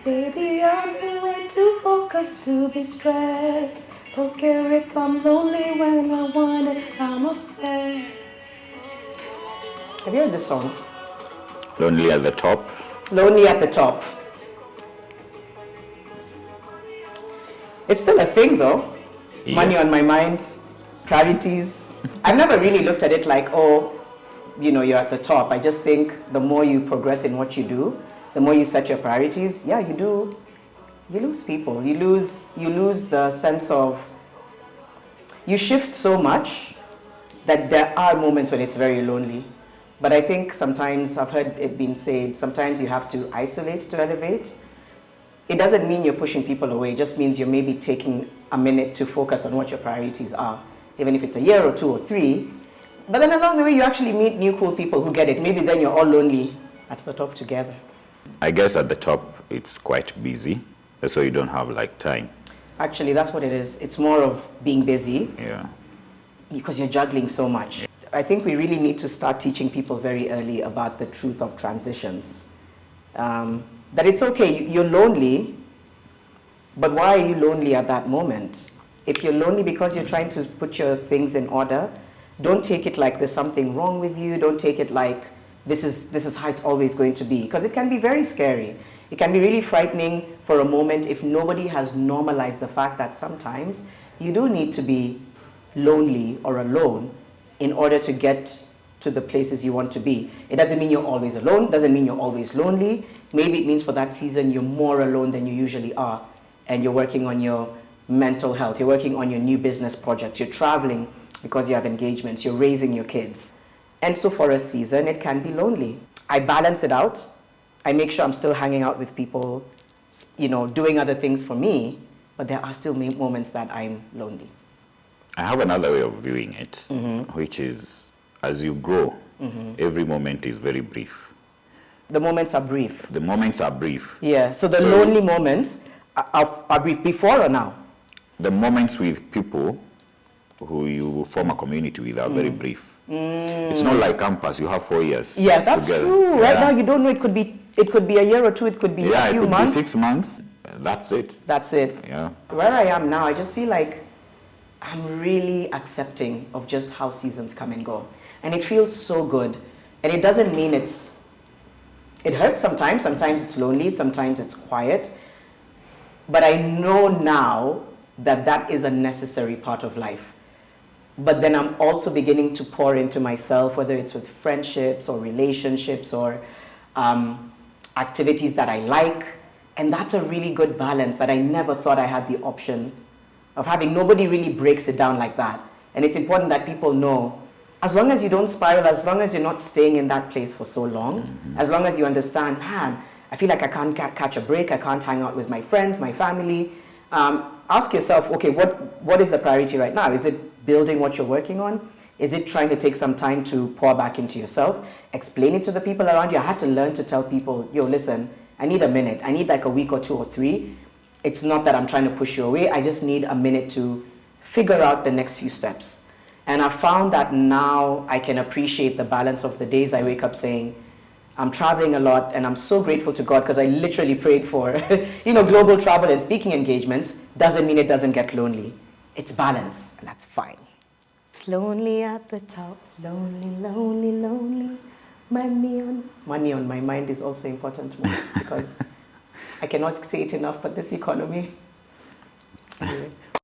Baby, I've been way too focused to be stressed. Don't care if I'm lonely when I want it, I'm obsessed. Have you heard this song? Lonely at the top. Lonely at the top. It's still a thing though. Yeah. Money on my mind, priorities. I've never really looked at it like, oh, you know, you're at the top. I just think the more you progress in what you do, the more you set your priorities, yeah, you lose people. You lose the sense of, you shift so much that there are moments when it's very lonely. But I think sometimes, I've heard it being said, sometimes you have to isolate to elevate. It doesn't mean you're pushing people away, it just means you're maybe taking a minute to focus on what your priorities are, even if it's a year or 2 or 3. But then along the way, you actually meet new cool people who get it. Maybe then you're all lonely at the top together. I guess at the top, it's quite busy. That's why you don't have like time. Actually, that's what it is. It's more of being busy. Yeah. Because you're juggling so much. I think we really need to start teaching people very early about the truth of transitions. That it's okay, you're lonely, but why are you lonely at that moment? If you're lonely because you're trying to put your things in order, don't take it like there's something wrong with you. Don't take it like this is how it's always going to be. Because it can be very scary. It can be really frightening for a moment if nobody has normalized the fact that sometimes you do need to be lonely or alone in order to get to the places you want to be. It doesn't mean you're always alone, doesn't mean you're always lonely. Maybe it means for that season you're more alone than you usually are, and you're working on your mental health, you're working on your new business project, you're traveling because you have engagements, you're raising your kids. And so for a season, it can be lonely. I balance it out. I make sure I'm still hanging out with people, you know, doing other things for me, but there are still moments that I'm lonely. I have another way of viewing it, which is as you grow, every moment is very brief. The moments are brief. The moments are brief. Yeah, so the lonely moments are brief, before or now? The moments with people who you form a community with are very brief. It's not like campus, you have 4 years. Yeah, that's together. true. Right now you don't know, it could be a year or two, it could be a few months. It could be 6 months, that's it. That's it. Yeah. Where I am now, I just feel like I'm really accepting of just how seasons come and go. And it feels so good. And it doesn't mean it hurts sometimes it's lonely, sometimes it's quiet. But I know now that that is a necessary part of life. But then I'm also beginning to pour into myself, whether it's with friendships or relationships or activities that I like. And that's a really good balance that I never thought I had the option of having. Nobody really breaks it down like that. And it's important that people know, as long as you don't spiral, as long as you're not staying in that place for so long, as long as you understand, man, I feel like I can't catch a break, I can't hang out with my friends, my family. Ask yourself, okay, what is the priority right now? Is it building what you're working on? Is it trying to take some time to pour back into yourself? Explain it to the people around you. I had to learn to tell people, yo, listen, I need a minute. I need like a week or 2 or 3. It's not that I'm trying to push you away. I just need a minute to figure out the next few steps. And I found that now I can appreciate the balance of the days I wake up saying, I'm traveling a lot and I'm so grateful to God because I literally prayed for global travel and speaking engagements. Doesn't mean it doesn't get lonely. It's balance, and that's fine. It's lonely at the top, lonely, lonely, lonely. Money on my mind is also important to me because I cannot say it enough, but this economy,